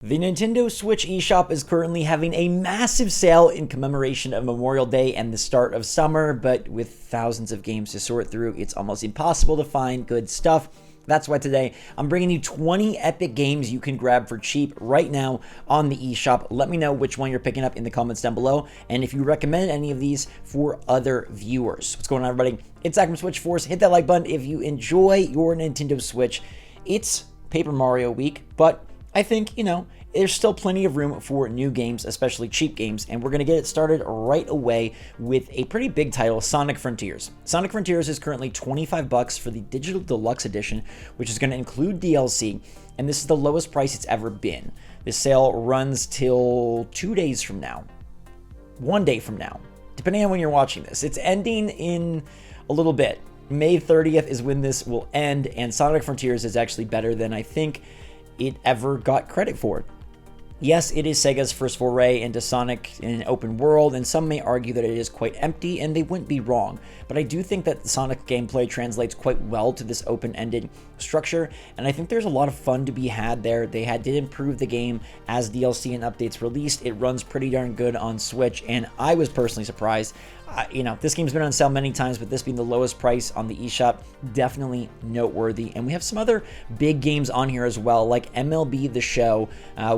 The Nintendo Switch eShop is currently having a massive sale in commemoration of Memorial Day and the start of summer, but with thousands of games to sort through, it's almost impossible to find good stuff. That's why today I'm bringing you 20 epic games you can grab for cheap right now on the eShop. Let me know which one you're picking up in the comments down below, and if you recommend any of these for other viewers. What's going on, everybody? It's Zach from SwitchForce. Hit that like button if you enjoy your Nintendo Switch. It's Paper Mario week, but I think, there's still plenty of room for new games, especially cheap games, and we're going to get it started right away with a pretty big title, Sonic Frontiers. Sonic Frontiers is currently $25 for the Digital Deluxe Edition, which is going to include DLC, and this is the lowest price it's ever been. This sale runs till 2 days from now. 1 day from now, depending on when you're watching this. It's ending in a little bit. May 30th is when this will end, and Sonic Frontiers is actually better than I think it ever got credit for. Yes, it is Sega's first foray into Sonic in an open world, and some may argue that it is quite empty, and they wouldn't be wrong. But I do think that the Sonic gameplay translates quite well to this open-ended structure, and I think there's a lot of fun to be had there. They did improve the game as DLC and updates released. It runs pretty darn good on Switch, and I was personally surprised. This game's been on sale many times, but this being the lowest price on the eShop, definitely noteworthy. And we have some other big games on here as well, like MLB The Show,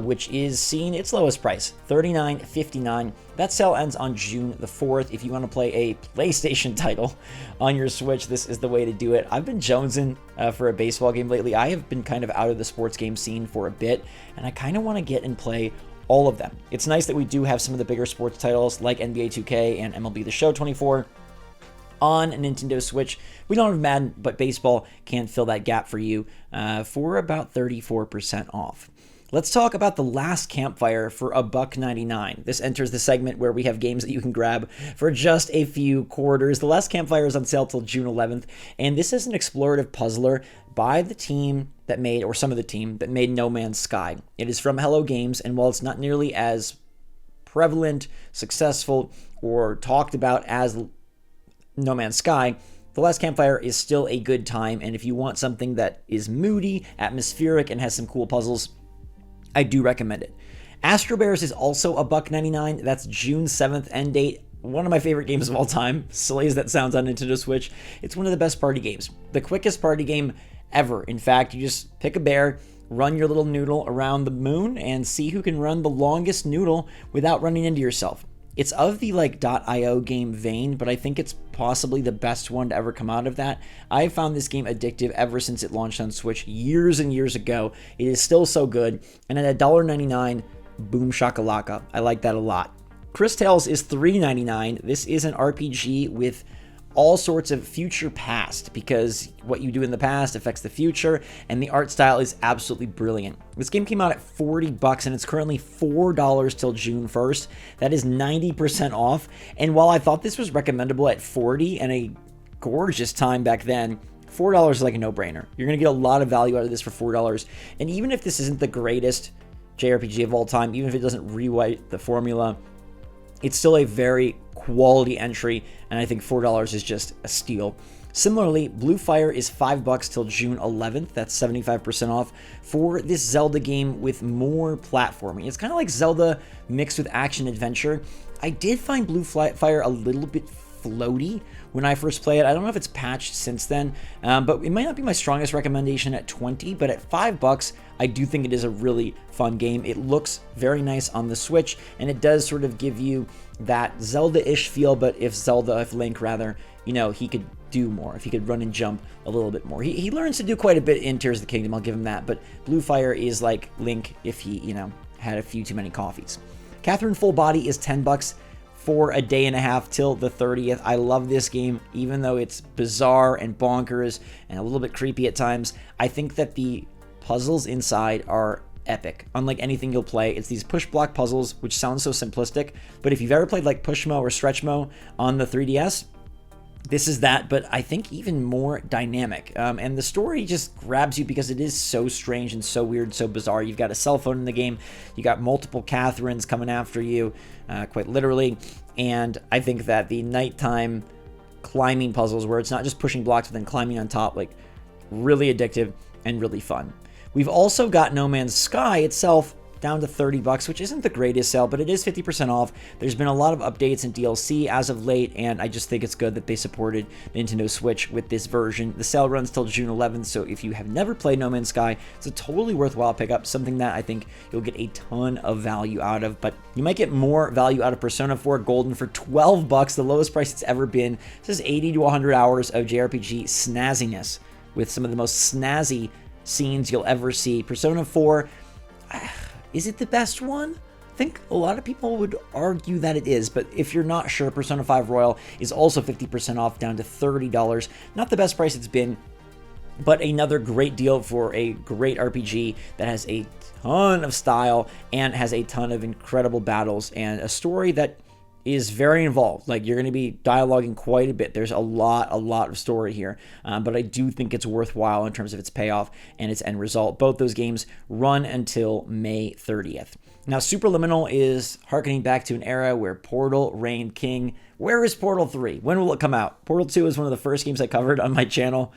which is seeing its lowest price, $39.59. That sale ends on June the 4th. If you want to play a PlayStation title on your Switch, this is the way to do it. I've been jonesing for a baseball game lately. I have been kind of out of the sports game scene for a bit, and I kind of want to get and play all of them. It's nice that we do have some of the bigger sports titles like NBA 2K and MLB The Show 24 on Nintendo Switch. We don't have Madden, but baseball can fill that gap for you for about 34% off. Let's talk about The Last Campfire for $1.99. This enters the segment where we have games that you can grab for just a few quarters. The Last Campfire is on sale till June 11th, and this is an explorative puzzler by the team that made, or some of the team that made No Man's Sky. It is from Hello Games, and while it's not nearly as prevalent, successful, or talked about as No Man's Sky, The Last Campfire is still a good time, and if you want something that is moody, atmospheric, and has some cool puzzles, I do recommend it. Astro Bears is also $1.99. That's June 7th end date. One of my favorite games of all time, silly as that sounds on Nintendo Switch. It's one of the best party games. The quickest party game ever. In fact, you just pick a bear, run your little noodle around the moon, and see who can run the longest noodle without running into yourself. It's of the .io game vein, but I think it's possibly the best one to ever come out of that. I found this game addictive ever since it launched on Switch years and years ago. It is still so good, and at $1.99, boom shakalaka. I like that a lot. Cris Tales is $3.99. This is an RPG with all sorts of future past, because what you do in the past affects the future, and the art style is absolutely brilliant. This game came out at $40 and it's currently $4 till June 1st. That is 90% off, and while I thought this was recommendable at $40 and a gorgeous time back then, $4 is like a no-brainer. You're going to get a lot of value out of this for $4, and even if this isn't the greatest JRPG of all time, even if it doesn't rewrite the formula, it's still a very quality entry, and I think $4 is just a steal. Similarly, Blue Fire is $5 till June 11th. That's 75% off for this Zelda game with more platforming. It's kind of like Zelda mixed with action adventure. I did find Blue Fire a little bit floaty when I first played it. I don't know if it's patched since then, but it might not be my strongest recommendation at 20, but at $5, I do think it is a really fun game. It looks very nice on the Switch, and it does sort of give you that Zelda-ish feel, but if Link rather, he could do more, if he could run and jump a little bit more. He learns to do quite a bit in Tears of the Kingdom, I'll give him that, but Blue Fire is like Link if he, had a few too many coffees. Catherine Full Body is $10 for a day and a half till the 30th. I love this game, even though it's bizarre and bonkers and a little bit creepy at times. I think that the puzzles inside are epic. Unlike anything you'll play, it's these push block puzzles, which sounds so simplistic, but if you've ever played like Pushmo or Stretchmo on the 3DS, this is that, but I think even more dynamic. And the story just grabs you because it is so strange and so weird, so bizarre. You've got a cell phone in the game. You got multiple Catherines coming after you, quite literally. And I think that the nighttime climbing puzzles, where it's not just pushing blocks, but then climbing on top, really addictive and really fun. We've also got No Man's Sky itself down to 30 bucks, which isn't the greatest sale, but it is 50% off. There's been a lot of updates and DLC as of late, and I just think it's good that they supported Nintendo Switch with this version. The sale runs till June 11th, so if you have never played No Man's Sky, it's a totally worthwhile pickup, something that I think you'll get a ton of value out of, but you might get more value out of Persona 4 Golden for 12 bucks, the lowest price it's ever been. This is 80 to 100 hours of JRPG snazziness with some of the most snazzy scenes you'll ever see. Persona 4, is it the best one? I think a lot of people would argue that it is, but if you're not sure, Persona 5 Royal is also 50% off, down to $30. Not the best price it's been, but another great deal for a great RPG that has a ton of style and has a ton of incredible battles and a story that is very involved. Like, you're going to be dialoguing quite a bit. There's a lot of story here, but I do think it's worthwhile in terms of its payoff and its end result. Both those games run until May 30th. Now, Superliminal is harkening back to an era where Portal reigned king. Where is Portal 3? When will it come out? Portal 2 is one of the first games I covered on my channel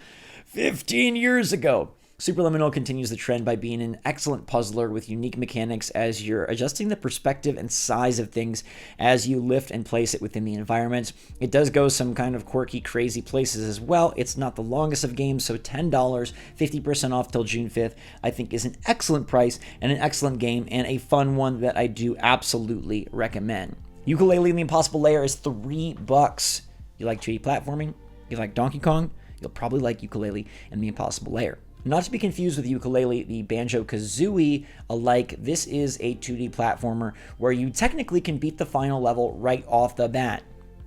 15 years ago. Superliminal continues the trend by being an excellent puzzler with unique mechanics as you're adjusting the perspective and size of things as you lift and place it within the environment. It does go some kind of quirky, crazy places as well. It's not the longest of games, so $10, 50% off till June 5th, I think is an excellent price and an excellent game and a fun one that I do absolutely recommend. Yooka-Laylee and the Impossible Lair is $3. You like 2D platforming? You like Donkey Kong? You'll probably like Yooka-Laylee and the Impossible Lair. Not to be confused with Yooka-Laylee, the Banjo-Kazooie alike, this is a 2D platformer where you technically can beat the final level right off the bat,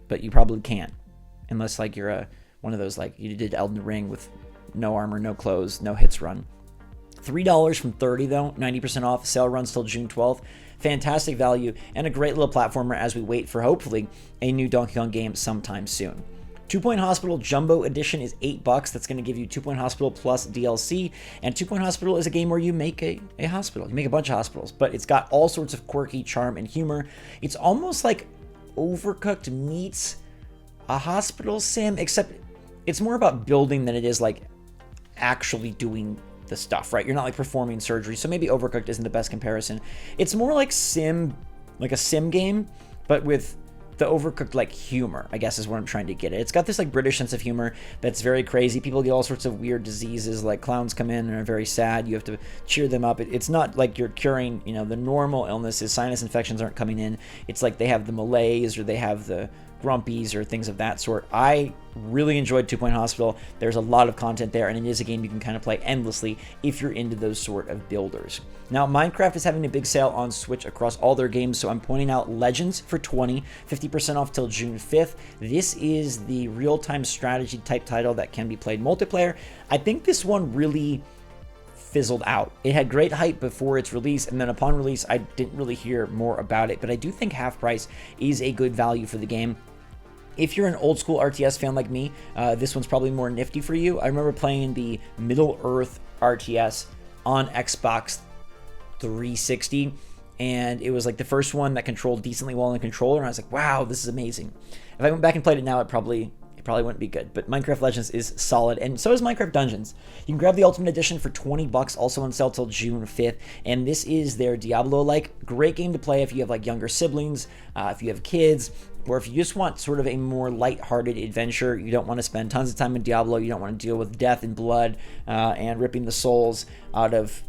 but you probably can't, unless like you're one of those like you did Elden Ring with no armor, no clothes, no hits run. $3 from $30 though, 90% off, sale runs till June 12th. Fantastic value and a great little platformer as we wait for hopefully a new Donkey Kong game sometime soon. 2 Point Hospital Jumbo Edition is $8. That's going to give you 2 Point Hospital plus DLC. And 2 Point Hospital is a game where you make a hospital. You make a bunch of hospitals, but it's got all sorts of quirky charm and humor. It's almost like Overcooked meets a hospital sim, except it's more about building than it is like actually doing the stuff, right? You're not like performing surgery, so maybe Overcooked isn't the best comparison. It's more like a sim game, but with the Overcooked like humor, I guess is what I'm trying to get at. It's got this like British sense of humor that's very crazy. People get all sorts of weird diseases, like clowns come in and are very sad. You have to cheer them up. It's not like you're curing, the normal illnesses. Sinus infections aren't coming in. It's like they have the malaise or they have the grumpies or things of that sort. I really enjoyed 2 Point Hospital. There's a lot of content there, and it is a game you can kind of play endlessly if you're into those sort of builders. Now, Minecraft is having a big sale on Switch across all their games, so I'm pointing out Legends for 50% off till June 5th. This is the real-time strategy type title that can be played multiplayer. I think this one really fizzled out. It had great hype before its release, and then upon release, I didn't really hear more about it, but I do think half price is a good value for the game. If you're an old school RTS fan like me, this one's probably more nifty for you. I remember playing the Middle-earth RTS on Xbox 360, and it was like the first one that controlled decently well on the controller, and I was like, wow, this is amazing. If I went back and played it now, it probably wouldn't be good, but Minecraft Legends is solid, and so is Minecraft Dungeons. You can grab the Ultimate Edition for $20, also on sale till June 5th, and this is their Diablo-like. Great game to play if you have like younger siblings, if you have kids, or if you just want sort of a more light-hearted adventure. You don't want to spend tons of time in Diablo, you don't want to deal with death and blood, and ripping the souls out of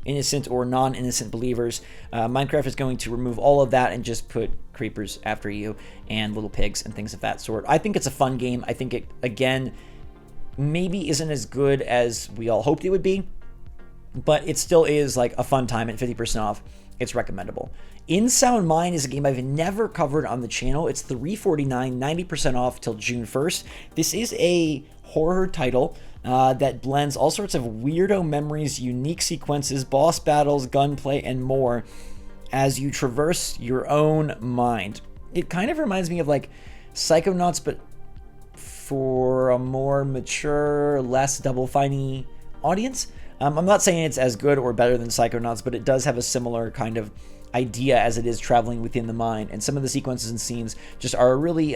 innocent or non-innocent believers. Minecraft is going to remove all of that and just put creepers after you and little pigs and things of that sort. I think it's a fun game. I think it, again, maybe isn't as good as we all hoped it would be, but it still is like a fun time at 50% off. It's recommendable. In Sound Mind is a game I've never covered on the channel. It's $349, 90% off till June 1st. This is a horror title that blends all sorts of weirdo memories, unique sequences, boss battles, gunplay, and more as you traverse your own mind. It kind of reminds me of like Psychonauts, but for a more mature, less Double Finey audience. I'm not saying it's as good or better than Psychonauts, but it does have a similar kind of idea as it is traveling within the mind. And some of the sequences and scenes just are really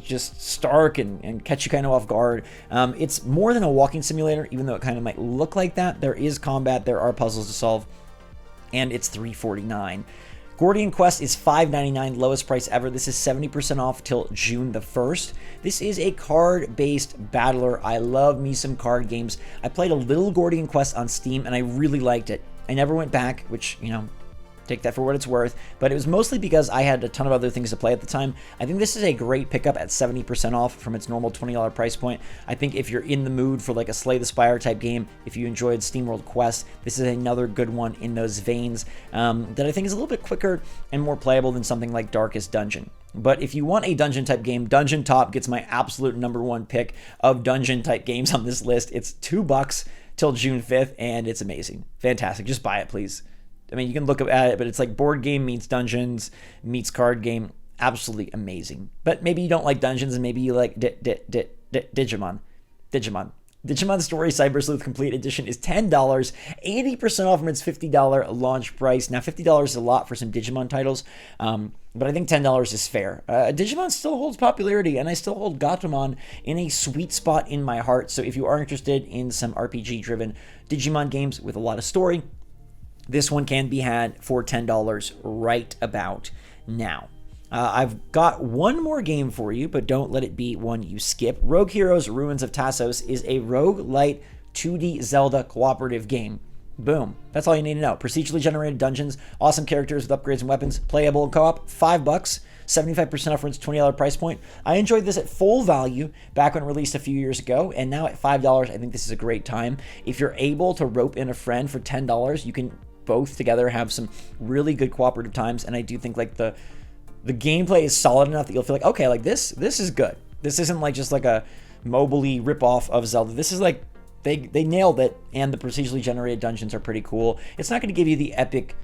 just stark and catch you kind of off guard. It's more than a walking simulator, even though it kind of might look like that. There is combat, there are puzzles to solve. and it's $3.49. Gordian Quest is $5.99, lowest price ever. This is 70% off till June the 1st. This is a card-based battler. I love me some card games. I played a little Gordian Quest on Steam, and I really liked it. I never went back, which, you know, take that for what it's worth, but it was mostly because I had a ton of other things to play at the time. I think this is a great pickup at 70% off from its normal $20 price point. I think if you're in the mood for like a Slay the Spire type game, if you enjoyed SteamWorld Quest, this is another good one in those veins that I think is a little bit quicker and more playable than something like Darkest Dungeon. But if you want a dungeon type game, Dungeon Top gets my absolute #1 pick of dungeon type games on this list. It's $2 till June 5th, and it's amazing. Fantastic. Just buy it, please. I mean, you can look at it, but it's like board game meets dungeons meets card game. Absolutely amazing. But maybe you don't like dungeons, and maybe you like Digimon. Digimon Story Cyber Sleuth Complete Edition is $10, 80% off from its $50 launch price. Now, $50 is a lot for some Digimon titles, but I think $10 is fair. Digimon still holds popularity, and I still hold Gatomon in a sweet spot in my heart. So if you are interested in some RPG-driven Digimon games with a lot of story, this one can be had for $10 right about now. I've got one more game for you, but don't let it be one you skip. Rogue Heroes Ruins of Tassos is a roguelite 2D Zelda cooperative game. Boom. That's all you need to know. Procedurally generated dungeons, awesome characters with upgrades and weapons, playable in co-op, $5, 75% off for its $20 price point. I enjoyed this at full value back when it released a few years ago, and now at $5, I think this is a great time. If you're able to rope in a friend for $10, you can both together have some really good cooperative times, and I do think like the gameplay is solid enough that you'll feel like, okay, like this is good. This isn't like just like a mobile-y ripoff of Zelda. This is like they nailed it, and the procedurally generated dungeons are pretty cool. It's not going to give you the epic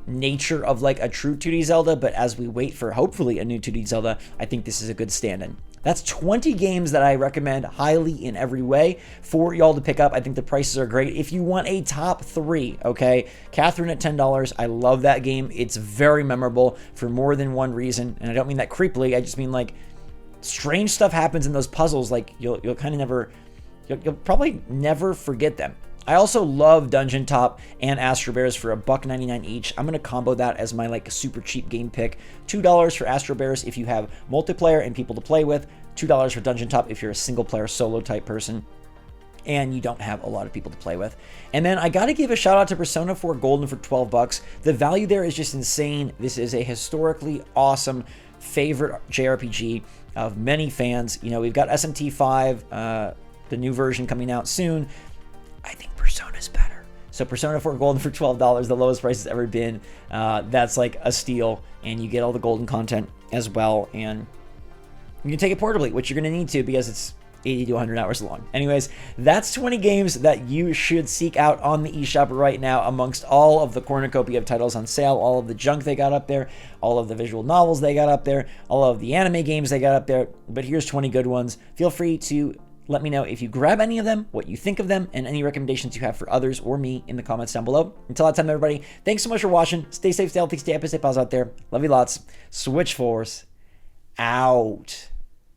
nature of like a true 2D Zelda, but as we wait for hopefully a new 2D Zelda, I think this is a good stand-in. That's 20 games that I recommend highly in every way for y'all to pick up. I think the prices are great. If you want a top 3, okay, Catherine at $10. I love that game. It's very memorable for more than one reason, and I don't mean that creepily. I just mean like strange stuff happens in those puzzles. Like you'll kind of never, you'll probably never forget them. I also love Dungeon Top and Astro Bears for $1.99 each. I'm going to combo that as my like super cheap game pick. $2 for Astro Bears if you have multiplayer and people to play with. $2 for Dungeon Top if you're a single player solo type person and you don't have a lot of people to play with. And then I got to give a shout out to Persona 4 Golden for $12. The value there is just insane. This is a historically awesome favorite JRPG of many fans. You know, we've got SMT 5, the new version coming out soon. I think Persona's better. So Persona 4 Golden for $12, the lowest price it's ever been. That's like a steal, and you get all the golden content as well, and you can take it portably, which you're going to need to because it's 80 to 100 hours long. Anyways, that's 20 games that you should seek out on the eShop right now amongst all of the cornucopia of titles on sale, all of the junk they got up there, all of the visual novels they got up there, all of the anime games they got up there. But here's 20 good ones. Feel free to let me know if you grab any of them, what you think of them, and any recommendations you have for others or me in the comments down below. Until that time, everybody, thanks so much for watching. Stay safe, stay healthy, stay epic, stay pals out there. Love you lots. SwitchForce out.